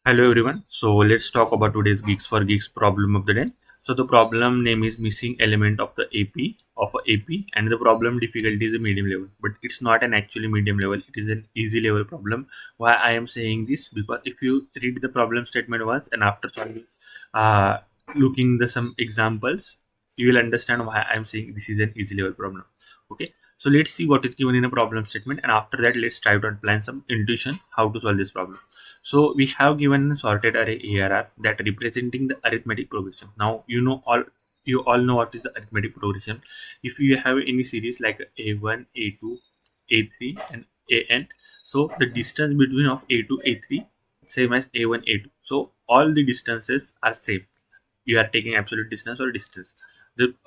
Hello everyone. So let's talk about today's Geeks for Geeks problem of the day. So the problem name is missing element of the AP of a AP, and the problem difficulty is a medium level, but it's not an actually medium level. It is an easy level problem. Why I am saying this? Because if you read the problem statement once and after solving, uh, looking the some examples, you will understand why I am saying this is an easy level problem. Okay. So let's see what is given in a problem statement, and after that, let's try to plan some intuition how to solve this problem. So we have given a sorted array ARR that representing the arithmetic progression. Now you all know what is the arithmetic progression. If you have any series like A1, A2, A3, and AN, so the distance between of A2, A3 same as A1, A2. So all the distances are same. You are taking absolute distance or distance.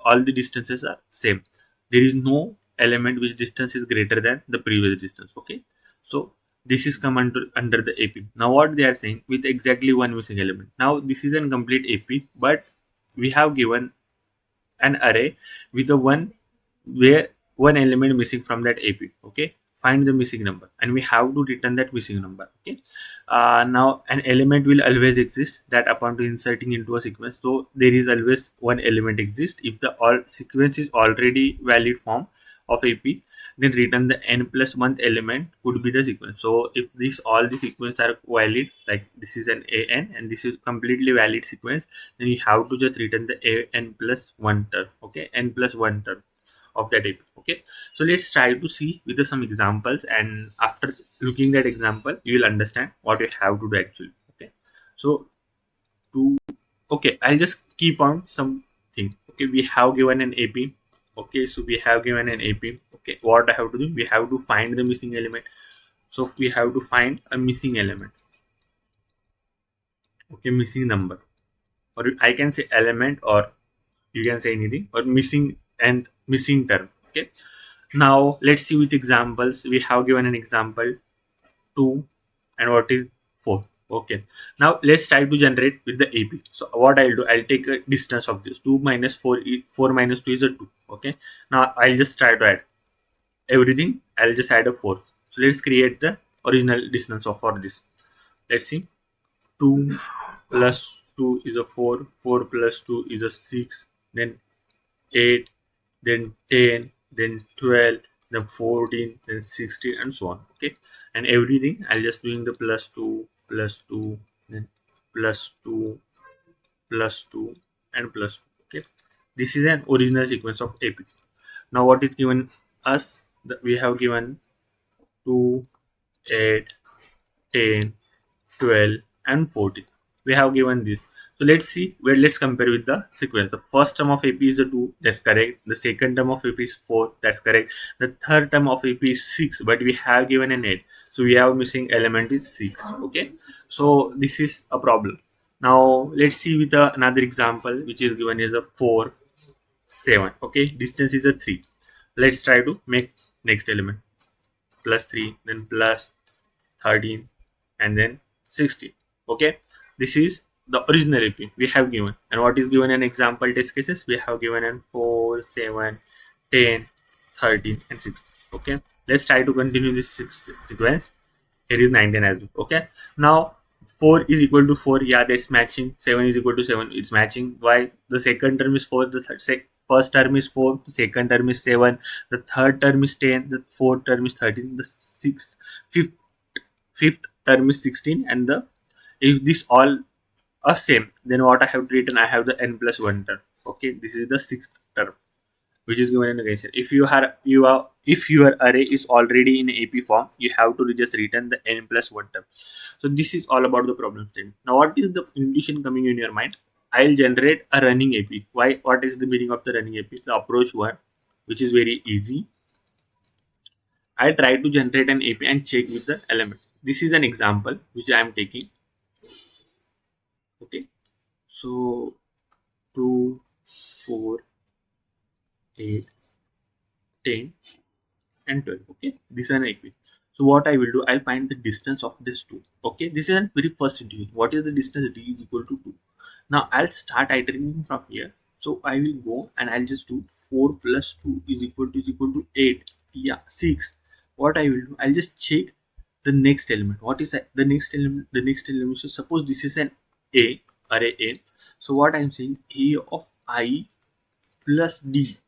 All the distances are same. There is no element which distance is greater than the previous distance. Okay, so this is come under the AP. Now what they are saying with exactly one missing element. Now this is an complete AP, but we have given an array with a where one element missing from that AP. Okay, find the missing number, and we have to return that missing number. Okay, now an element will always exist that upon to inserting into a sequence. So there is always one element exist if the all sequence is already valid form of AP, then return the n plus one element could be the sequence. So if this all the sequence are valid, like this is an an and this is completely valid sequence, then you have to just return the n plus one term. Okay, n plus one term of that AP. Okay, so let's try to see with some examples, and after looking that example you will understand what you have to do actually. Okay, so to okay, I'll just keep on something. Okay, we have given an AP. Okay, so we have given an AP. Okay, what I have to do, we have to find the missing element. So we have to find a missing element. Okay, missing number, or I can say element, or you can say anything, or missing and missing term. Okay, now let's see with examples. We have given an example 2 and what is 4. Okay, now let's try to generate with the AP. So what I'll do, I'll take a distance of this 2 minus 4 4 minus 2 is a 2. Okay, now I'll just try to add everything. I'll just add a 4. So let's create the original distance of for this. Let's see, 2 plus 2 is a 4, 4 plus 2 is a 6, then 8, then 10, then 12, then 14, then 16, and so on. Okay, and everything I'll just doing the plus 2, then plus 2, plus 2, and plus 2. Okay, this is an original sequence of AP. Now what is given us, that we have given 2, 8, 10, 12, and 14. We have given this. So let's see, where let's compare with the sequence. The first term of AP is a 2, that's correct. The second term of AP is 4, that's correct. The third term of AP is 6, but we have given an 8, so we have missing element is 6. Okay, so this is a problem. Now let's see with another example which is given as a 4, 7. Okay, distance is a 3. Let's try to make next element plus 3, then plus 13, and then 16. Okay, this is the original AP we have given. And what is given in example test cases, we have given an 4, 7, 10, 13, and 16. Okay, let's try to continue this sequence. Here is 19 as well. Okay, now 4 is equal to 4, yeah, that's matching. 7 is equal to 7, it's matching. Why? The second term is 4, the first term is 4, the second term is 7, the third term is 10, the fourth term is 13, the fifth term is 16, and the if this all are same, then what I have written, I have the n plus 1 term. Okay, this is the sixth term which is given in the question. If your array is already in AP form, you have to just return the n plus 1 term. So this is all about the problem statement. Now what is the intuition coming in your mind? I'll generate a running AP. Why? What is the meaning of the running AP? The approach one, which is very easy. I try to generate an AP and check with the element. This is an example which I am taking. Okay, so 2, 4, 8, 10, and 12. Okay, this is an AP. So what I will do, I'll find the distance of this 2. Okay, this is a very first intuition. What is the distance? D is equal to 2. Now I'll start iterating from here. So I will go and I'll just do 4 plus 2 is equal to 8. Yeah, 6. What I will do, I'll just check the next element. What is that? The next element? The next element. So suppose this is an A, array A. So what I'm saying, A of I plus D.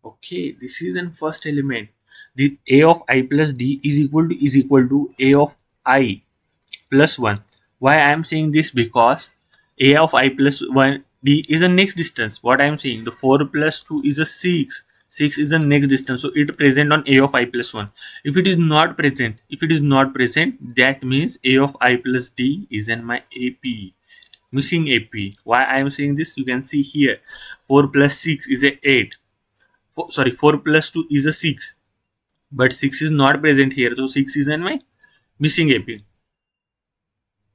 Okay, this is an first element. The A of I plus D is equal to A of I plus 1. Why I am saying this? Because A of I plus 1 D is a next distance. What I am saying, the 4 plus 2 is a 6. 6 is the next distance, so it present on A of I plus 1. If it is not present, that means A of I plus D is in my AP, missing AP. Why I am saying this? You can see here, 4 plus 6 is a 8. 4 plus 2 is a 6, but 6 is not present here, so 6 is in my missing AP.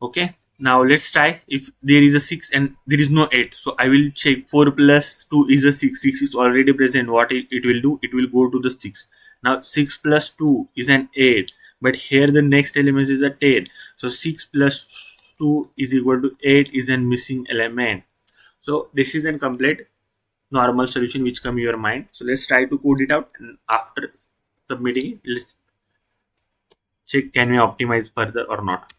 Okay, now let's try if there is a 6 and there is no 8. So I will check 4 plus 2 is a 6. 6 is already present. What it will do? It will go to the 6. Now 6 plus 2 is an 8, but here the next element is a 10. So 6 plus 2 is equal to 8 is a missing element. So this is a complete normal solution which come in your mind. So let's try to code it out, and after submitting it, let's check can we optimize further or not.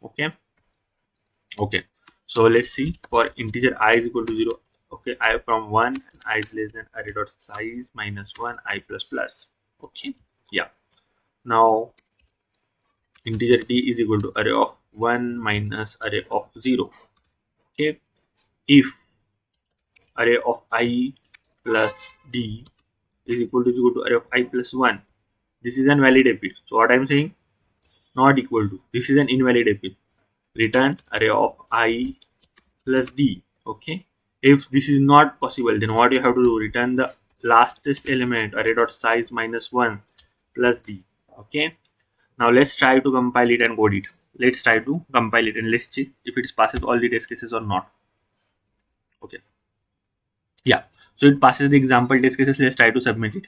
Okay, so let's see. For integer I is equal to 0, okay, I from 1 and I is less than array dot size minus 1 I plus plus. Okay, yeah. Now integer D is equal to array of 1 minus array of 0. Okay, if array of I plus D is equal to array of I plus 1, this is an valid AP. So what I am saying, not equal to, this is an invalid AP. Return array of I plus D. Okay, if this is not possible, then what you have to do, return the lastest element array dot size minus 1 plus D. Okay, now let's try to compile it and code it. Let's try to compile it and let's check if it passes all the test cases or not. Okay, yeah, so it passes the example test cases. Let's try to submit it.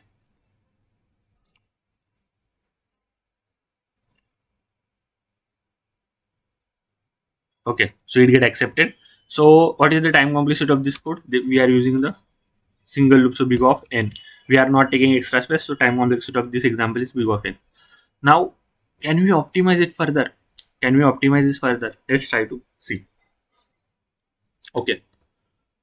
Okay, so it get accepted. So what is the time complexity of this code? We are using the single loop, so big of n. We are not taking extra space, so time complexity of this example is big of n. Now, can we optimize it further? Can we optimize this further? Let's try to see. Okay,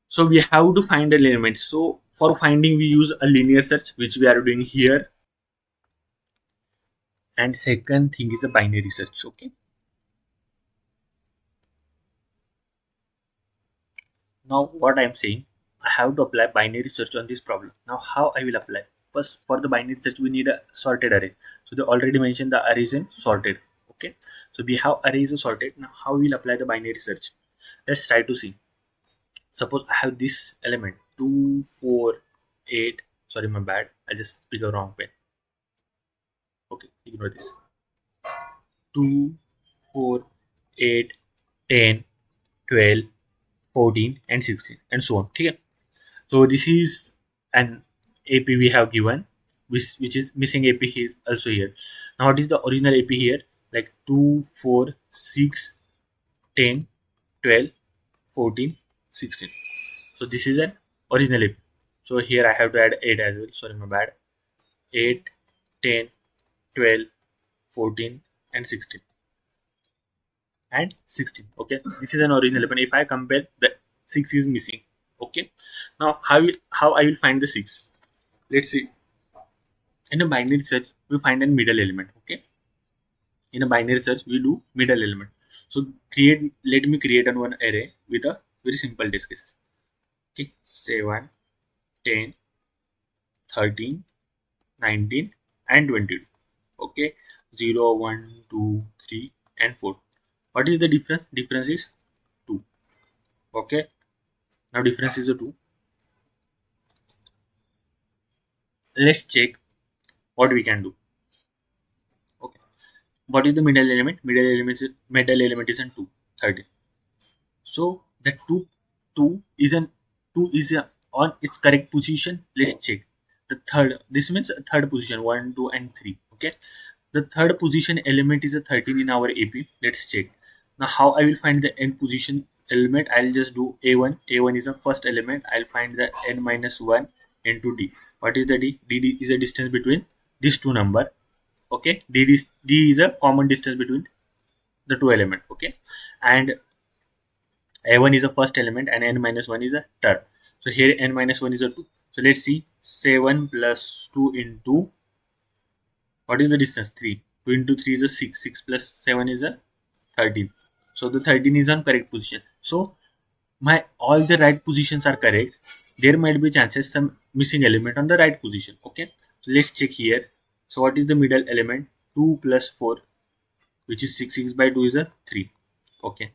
so we have to find the element. So for finding, we use a linear search, which we are doing here. And second thing is a binary search. Okay. Now what I am saying, I have to apply binary search on this problem. Now how I will apply? First, for the binary search, we need a sorted array. So they already mentioned the array is in sorted. Okay, so we have arrays sorted. Now how we will apply the binary search? Let's try to see. Suppose I have this element 2, 4, 8. Sorry, my bad. I just picked a wrong pen. Okay, ignore this. 2, 4, 8, 10, 12, 14 and 16 and so on. Okay, so this is an AP we have given, which is missing AP is also here. Now what is the original AP here? Like 2, 4, 6, 10, 12, 14, 16. So this is an original AP. So here I have to add 8 as well. Sorry, my bad. 8, 10, 12, 14 and 16 and 16. Okay, this is an original AP. If I compare, the 6 is missing. Okay, now how I will find the 6? Let's see. In a binary search, we find a middle element. Okay, in a binary search, we do middle element. So let me create one array with a very simple test cases. Okay, 7, 10, 13, 19 and 22. Okay, 0, 1, 2, 3 and 4. What is the difference? Difference is 2. Okay, now difference is a 2. Let's check what we can do. Okay, what is the middle element? Middle element is in 2, 13. So the 2 is on its correct position. Let's check the third. This means third position, 1, 2 and 3. Okay, the third position element is a 13 in our AP. Let's check. Now how I will find the n position element? I'll just do a1. A1 is the first element. I'll find the n minus 1 into d. What is the d? D is a distance between these two number. Okay, d is a common distance between the two element. Okay, and a1 is a first element and n minus 1 is a third. So here n minus 1 is a 2. So let's see, 7 plus 2 into, what is the distance? 3. 2 into 3 is a 6. 6 plus 7 is a 13. So the 13 is on correct position. So my all the right positions are correct. There might be chances some missing element on the right position. Okay, so let's check here. So what is the middle element? 2 plus 4, which is 6. 6 by 2 is a 3. Okay,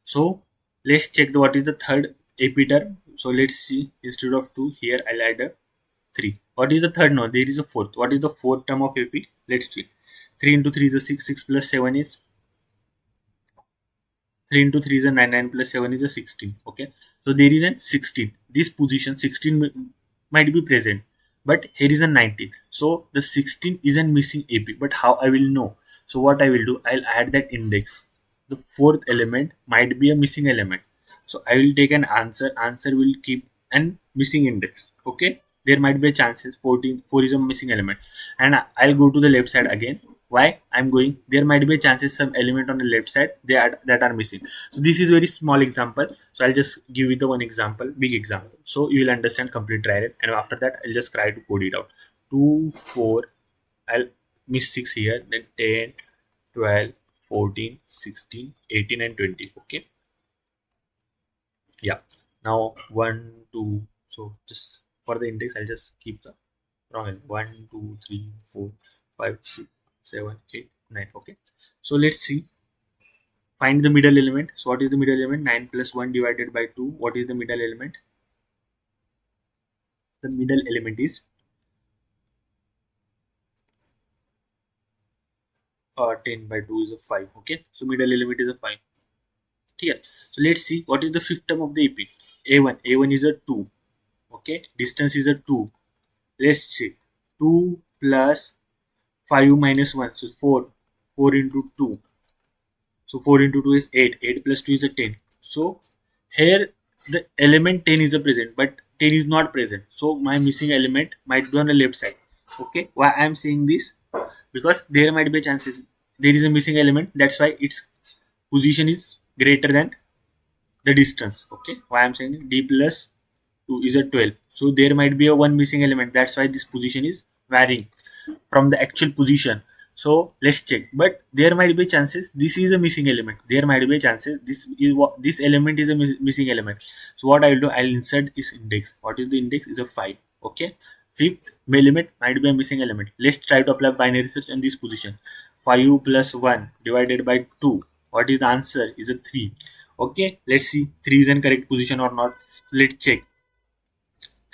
so let's check what is the third AP term. So let's see, instead of 2 here I'll add a 3. What is the third? No, there is a fourth. What is the fourth term of AP? Let's see. 3 into 3 is a 6. 6 plus 7 is 3 into 3 is a 9. 9 plus 7 is a 16. Okay, so there is a 16. This position 16 might be present, but here is a 19. So the 16 isn't missing AP. But how I will know? So what I will do, I'll add that index. The fourth element might be a missing element. So I will take an answer. Answer will keep an missing index. Okay, there might be a chances 14. 4 is a missing element, and I'll go to the left side again. Why I'm going, there might be chances some element on the left side that are missing. So this is very small example, so I'll just give you the one example, big example, so you will understand complete trial. And after that I'll just try to code it out. 2 4, I'll miss 6 here, then 10 12 14 16 18 and 20. Okay, yeah, now 1 2, so just for the index I'll just keep the wrong end. 1 2 3 4 5 6 7 8 9. Okay, so let's see, find the middle element. So what is the middle element? 9 plus 1 divided by 2. What is the middle element? The middle element is 10 by 2 is a 5. Okay, so middle element is a 5 here. So let's see what is the fifth term of the AP. A1 is a 2. Okay, distance is a 2. Let's see, 2 plus 5 minus 1, so 4. 4 into 2, so 4 into 2 is 8. 8 plus 2 is a 10. So here the element 10 is a present, but 10 is not present. So my missing element might be on the left side. Okay, why I am saying this? Because there might be chances there is a missing element. That's why its position is greater than the distance. Okay, why I'm saying d plus 2 is a 12. So there might be a one missing element. That's why this position is varying from the actual position. So let's check. But there might be chances this is a missing element. There might be chances this is what this element is a missing element. So what I will do, I'll insert this index. What is the index? Is a 5. Okay. Fifth element might be a missing element. Let's try to apply binary search on this position. 5 plus 1 divided by 2. What is the answer? Is a 3. Okay. Let's see 3 is in correct position or not. Let's check.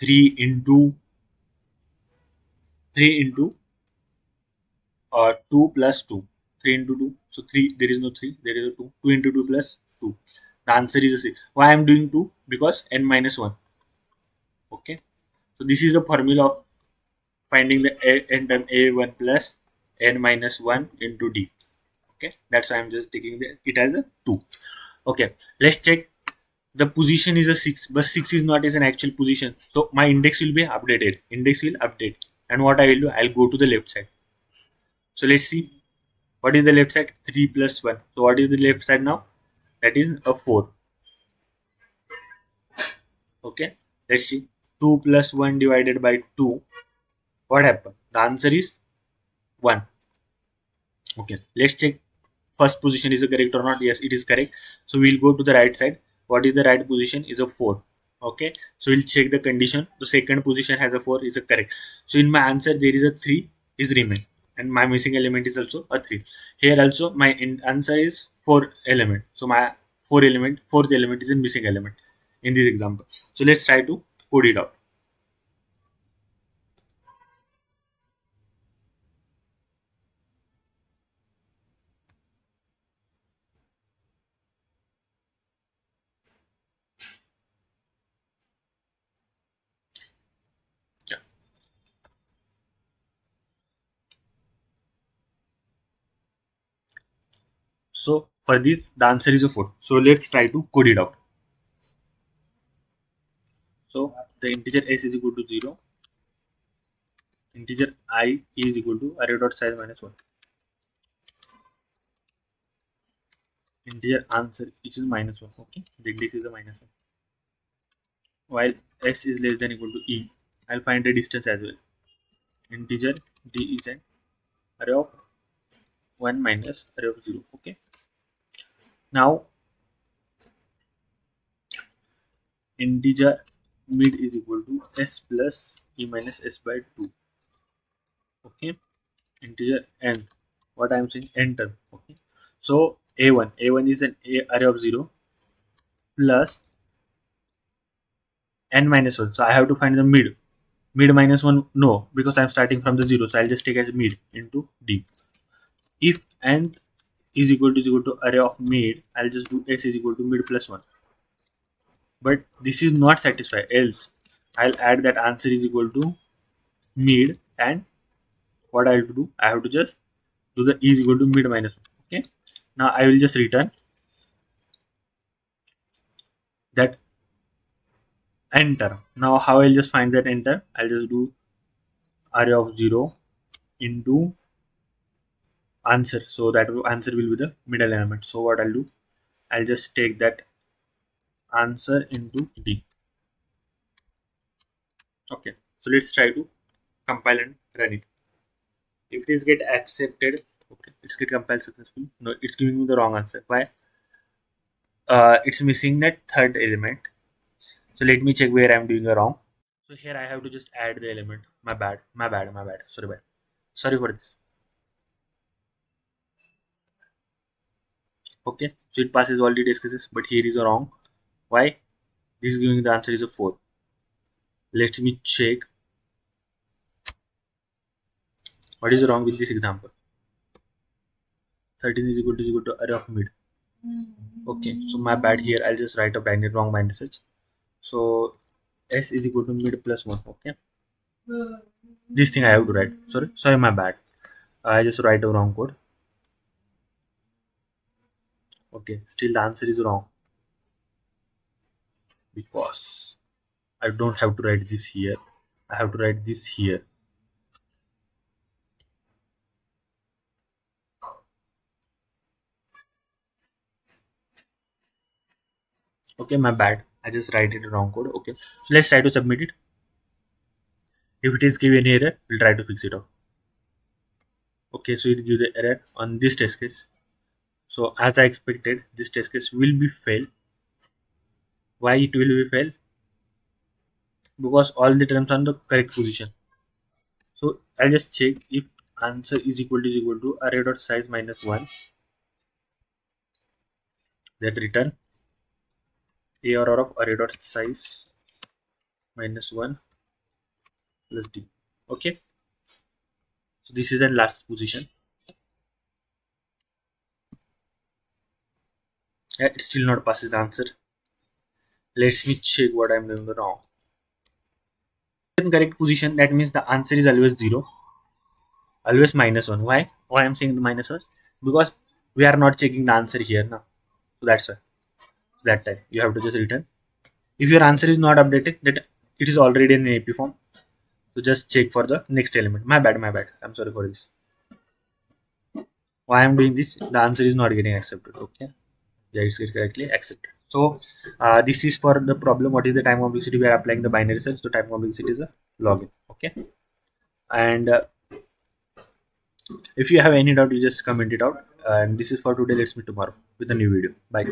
3 into 3 into 2 plus 2. 3 into 2. So 3, there is no 3, there is a 2. 2 into 2 plus 2. The answer is a 6. Why I am doing 2? Because n minus 1. Okay. So this is the formula of finding the n term a1 plus n minus 1 into d. Okay. That's why I am just taking it as a 2. Okay. Let's check. The position is a 6, but 6 is not as an actual position. So my index will be updated. Index will update. And what I will do, I'll go to the left side. So let's see. What is the left side? 3 plus 1. So what is the left side now? That is a 4. Okay. Let's see. 2 plus 1 divided by 2. What happened? The answer is 1. Okay. Let's check first position is correct or not. Yes, it is correct. So we'll go to the right side. What is the right position? Is a 4. Okay. So we'll check the condition. The second position has a 4 is a correct. So in my answer there is a 3 is remain. And my missing element is also a 3. Here also my answer is 4 element. So my fourth element is a missing element in this example. So let's try to code it out. Yeah. So for this the answer is a 4. So let's try to code it out. So the integer s is equal to 0. integer I is equal to array dot size minus 1. Integer answer which is minus 1. Okay, the index is a minus 1. While s is less than equal to e, I'll find the distance as well. Integer d is an array of 1 minus array of 0. Okay, now integer mid is equal to s plus e minus s by 2. Okay, integer n, what I'm saying, enter. Okay, so a1 is an array of 0 plus n minus 1, so I have to find the mid minus 1. No, because I'm starting from the 0, so I'll just take as mid into d. If n is equal to array of mid, I'll just do s is equal to mid plus 1. But this is not satisfied, else I'll add that answer is equal to mid, and what I have to do, I have to just do the e is equal to mid minus 1. Okay, now I will just return that enter. Now how I'll just find that enter, I'll just do array of 0 into answer, so that answer will be the middle element. So what I'll do, I'll just take that answer into d. Okay, so let's try to compile and run it. If it is get accepted, okay, it's get compiled successfully. No, it's giving me the wrong answer. Why? It's missing that third element. So let me check where I'm doing the wrong. So here I have to just add the element. My bad. Sorry for this. Okay, so it passes all the test cases, but here is a wrong. Why? This is giving the answer is a 4. Let me check what is wrong with this example. 13 is equal to array of mid. Okay, so my bad, here I'll just write a binary wrong message. So s is equal to mid plus 1. Okay, this thing I have to write. Sorry, my bad. I just write a wrong code. Okay, still the answer is wrong because I don't have to write this here. I have to write this here. Okay, my bad. I just write it wrong code. Okay, so let's try to submit it. If it is given error, we'll try to fix it out. Okay, so it gives the error on this test case. So as I expected, this test case will be failed. Why it will be failed? Because all the terms are in the correct position. So I'll just check if answer is equal to array dot size minus 1. That return ARR of array dot size minus 1 plus d. Okay, so this is the last position. Yeah, it still not passes the answer. Let me check what I'm doing wrong. In correct position, that means the answer is always 0, always minus 1. Why I'm saying the minus 1? Because we are not checking the answer here now. So that's why. That time you have to just return. If your answer is not updated, that it is already in AP form. So just check for the next element. My bad. I'm sorry for this. Why I'm doing this? The answer is not getting accepted. Okay. Yeah, it's correctly accepted. So this is for the problem. What is the time complexity? We are applying the binary search. So time complexity is a login. Okay. And if you have any doubt, you just comment it out. And this is for today. Let's meet tomorrow with a new video. Bye.